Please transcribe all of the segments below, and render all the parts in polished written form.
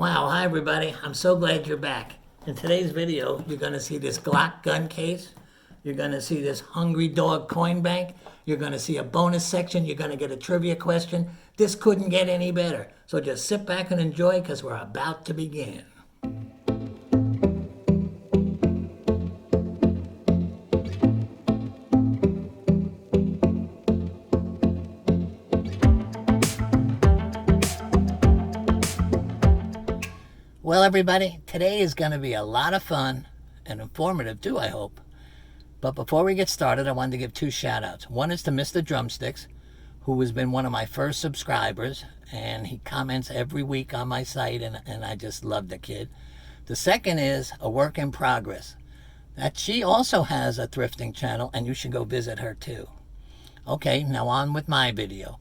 Wow, hi everybody. I'm so glad you're back. In today's video, you're going to see this Glock gun case. You're going to see this Hungry Dog coin bank. You're going to see a bonus section. You're going to get a trivia question. This couldn't get any better. So just sit back and enjoy because we're about to begin. Well, everybody, today is going to be a lot of fun and informative too, I hope. But before we get started, I wanted to give two shout outs. One is to Mr. Drumsticks, who has been one of my first subscribers, and he comments every week on my site, and I just love the kid. The second is a work in progress, that she also has a thrifting channel, and you should go visit her too. Okay, now on with my video.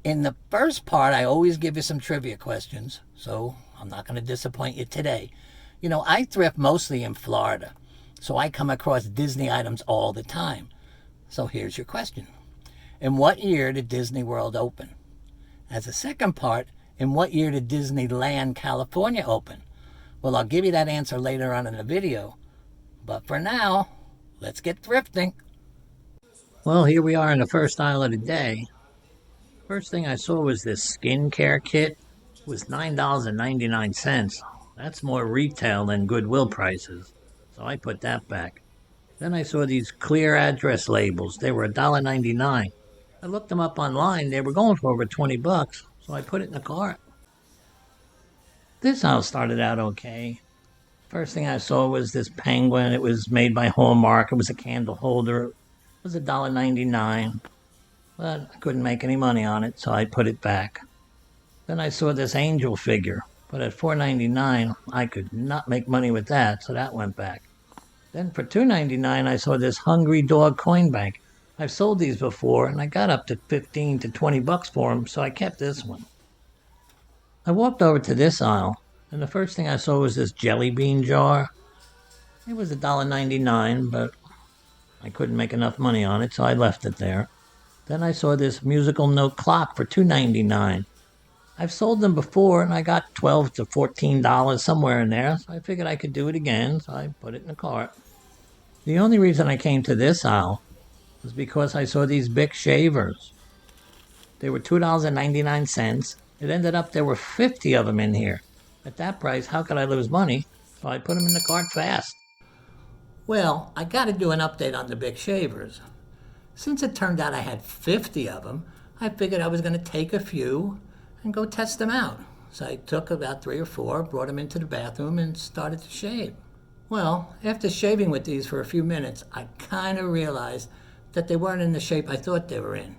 In the first part, I always give you some trivia questions, so I'm not going to disappoint you today. You know, I thrift mostly in Florida, so I come across Disney items all the time. So here's your question. In what year did Disney World open? As a second part, in what year did Disneyland California open? Well, I'll give you that answer later on in the video. But for now, let's get thrifting. Well, here we are in the first aisle of the day. First thing I saw was this skincare kit. It was $9.99. That's more retail than Goodwill prices, so I put that back. Then I saw these clear address labels. They were $1.99. I looked them up online. They were going for over 20 bucks, so I put it in the cart. This house started out okay. First thing I saw was this penguin. It was made by Hallmark. It was a candle holder. It was $1.99. But I couldn't make any money on it, so I put it back. Then I saw this angel figure, but at $4.99, I could not make money with that, so that went back. Then for $2.99, I saw this Hungry Dog coin bank. I've sold these before, and I got up to 15 to 20 bucks for them, so I kept this one. I walked over to this aisle, and the first thing I saw was this jelly bean jar. It was $1.99, but I couldn't make enough money on it, so I left it there. Then I saw this musical note clock for $2.99. I've sold them before, and I got $12 to $14 somewhere in there, so I figured I could do it again, so I put it in the cart. The only reason I came to this aisle was because I saw these Bic shavers. They were $2.99. It ended up there were 50 of them in here. At that price, how could I lose money? So I put them in the cart fast. Well, I got to do an update on the Bic shavers. Since it turned out I had 50 of them, I figured I was going to take a few and go test them out. So I took about 3 or 4, brought them into the bathroom, and started to shave. Well, after shaving with these for a few minutes, I kind of realized that they weren't in the shape I thought they were in,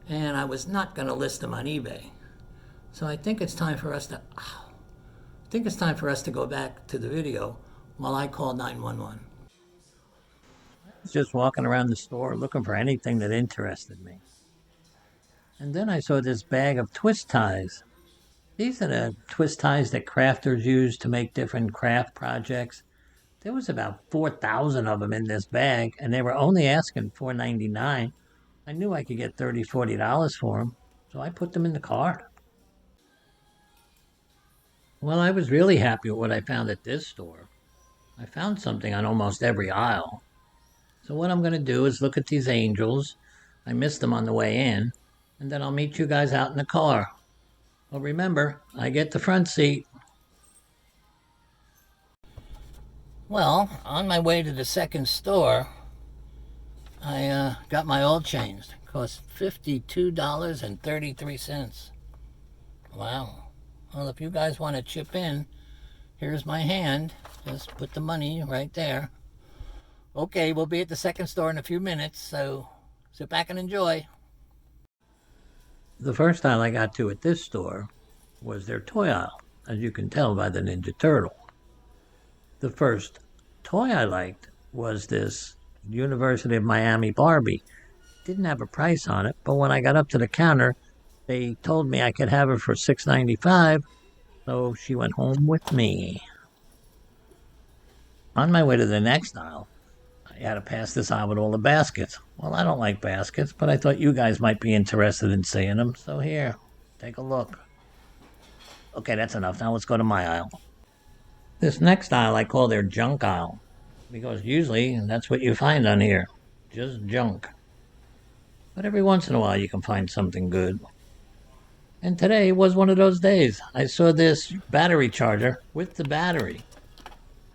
and I was not going to list them on eBay. So I think it's time for us to go back to the video while I call 911. I was just walking around the store looking for anything that interested me. And then I saw this bag of twist ties. These are the twist ties that crafters use to make different craft projects. There was about 4,000 of them in this bag, and they were only asking $4.99. I knew I could get $30, $40 for them, so I put them in the cart. Well, I was really happy with what I found at this store. I found something on almost every aisle. So what I'm going to do is look at these angels. I missed them on the way in. And then I'll meet you guys out in the car. Well, remember, I get the front seat. Well, on my way to the second store, I got my oil changed. It cost $52.33. Wow. Well, if you guys want to chip in, here's my hand. Just put the money right there. Okay, we'll be at the second store in a few minutes, so sit back and enjoy. The first aisle I got to at this store was their toy aisle, as you can tell by the Ninja Turtle. The first toy I liked was this University of Miami Barbie. Didn't have a price on it, but when I got up to the counter, they told me I could have her for $6.95, so she went home with me. On my way to the next aisle, I had to pass this aisle with all the baskets. Well, I don't like baskets, but I thought you guys might be interested in seeing them, so here, take a look. Okay, that's enough. Now let's go to my aisle. This next aisle I call their junk aisle, because usually that's what you find on here. Just junk. But every once in a while you can find something good. And today was one of those days. I saw this battery charger with the battery.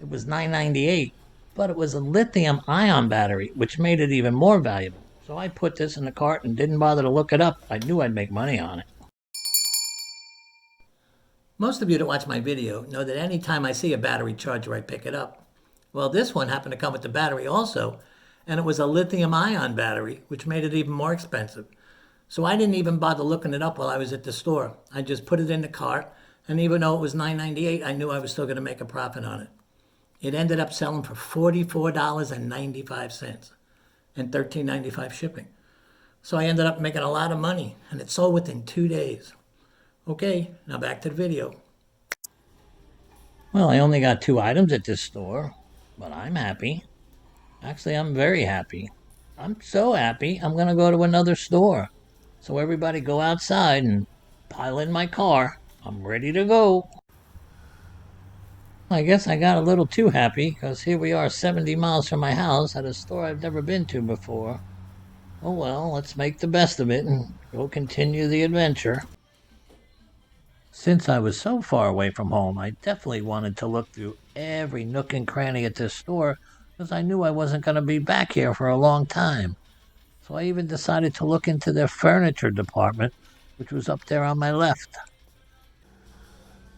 It was $9.98, but it was a lithium ion battery, which made it even more valuable. So I put this in the cart and didn't bother to look it up. I knew I'd make money on it. Most of you that watch my video know that anytime I see a battery charger, I pick it up. Well, this one happened to come with the battery also, and it was a lithium ion battery, which made it even more expensive. So I didn't even bother looking it up while I was at the store. I just put it in the cart, and even though it was $9.98, I knew I was still going to make a profit on it. It ended up selling for $44.95 and $13.95 shipping. So I ended up making a lot of money, and it sold within 2 days. Okay, now back to the video. Well, I only got 2 items at this store, but I'm happy. Actually, I'm very happy. I'm so happy, I'm going to go to another store. So everybody go outside and pile in my car. I'm ready to go. I guess I got a little too happy, because here we are 70 miles from my house at a store I've never been to before. Oh well, let's make the best of it and go continue the adventure. Since I was so far away from home, I definitely wanted to look through every nook and cranny at this store, because I knew I wasn't going to be back here for a long time. So I even decided to look into their furniture department, which was up there on my left.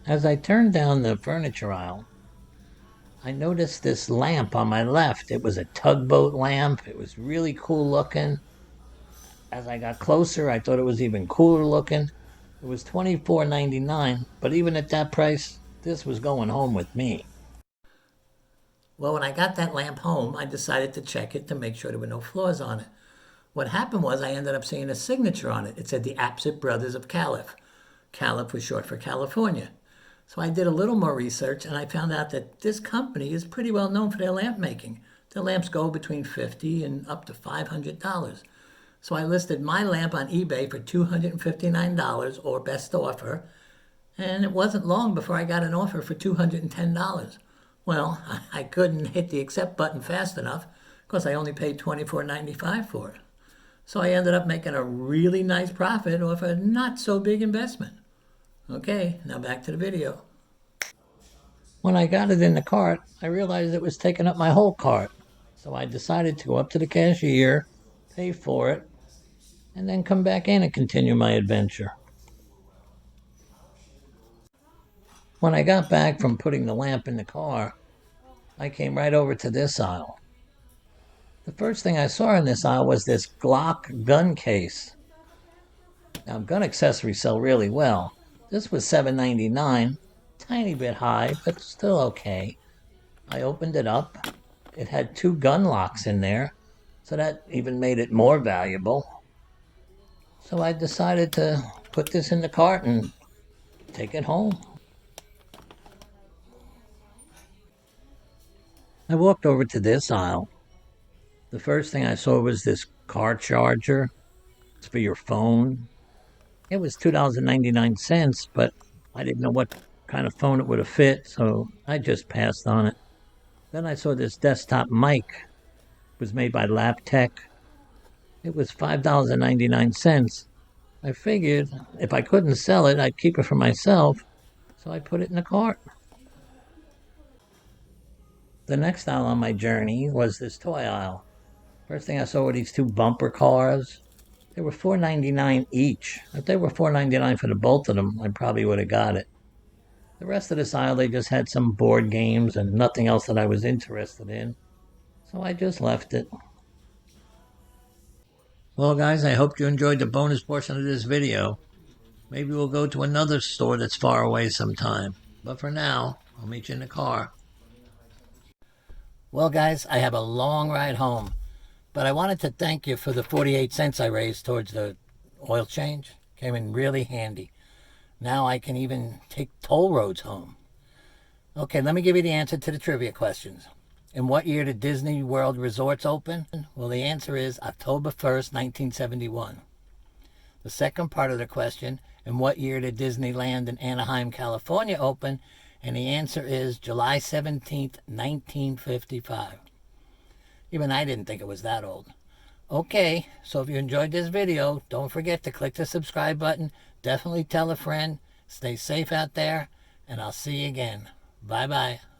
As I turned down the furniture aisle, I noticed this lamp on my left. It was a tugboat lamp. It was really cool looking. As I got closer, I thought it was even cooler looking. It was $24.99, but even at that price, this was going home with me. Well, when I got that lamp home, I decided to check it to make sure there were no flaws on it. What happened was I ended up seeing a signature on it. It said the Apsit Brothers of Calif. Calif was short for California. So I did a little more research, and I found out that this company is pretty well known for their lamp making. Their lamps go between $50 and up to $500. So I listed my lamp on eBay for $259 or best offer, and it wasn't long before I got an offer for $210. Well, I couldn't hit the accept button fast enough because I only paid $24.95 for it. So I ended up making a really nice profit off a not so big investment. Okay, now back to the video. When I got it in the cart, I realized it was taking up my whole cart. So I decided to go up to the cashier, pay for it, and then come back in and continue my adventure. When I got back from putting the lamp in the car, I came right over to this aisle. The first thing I saw in this aisle was this Glock gun case. Now, gun accessories sell really well. This was $7.99, tiny bit high, but still okay. I opened it up. It had 2 gun locks in there, so that even made it more valuable. So I decided to put this in the cart and take it home. I walked over to this aisle. The first thing I saw was this car charger. It's for your phone. It was $2.99, but I didn't know what kind of phone it would have fit, so I just passed on it. Then I saw this desktop mic. It was made by LabTech. It was $5.99. I figured if I couldn't sell it, I'd keep it for myself, so I put it in the cart. The next aisle on my journey was this toy aisle. First thing I saw were these 2 bumper cars. They were $4.99 each. If they were $4.99 for the both of them, I probably would have got it. The rest of this aisle, they just had some board games and nothing else that I was interested in. So I just left it. Well, guys, I hope you enjoyed the bonus portion of this video. Maybe we'll go to another store that's far away sometime. But for now, I'll meet you in the car. Well, guys, I have a long ride home. But I wanted to thank you for the 48 cents I raised towards the oil change. Came in really handy. Now I can even take toll roads home. Okay, let me give you the answer to the trivia questions. In what year did Disney World Resorts open? Well, the answer is October 1st, 1971. The second part of the question, And what year did Disneyland in Anaheim, California open? And the answer is July 17th, 1955. Even I didn't think it was that old. Okay, so if you enjoyed this video, don't forget to click the subscribe button. Definitely tell a friend. Stay safe out there, and I'll see you again. Bye-bye.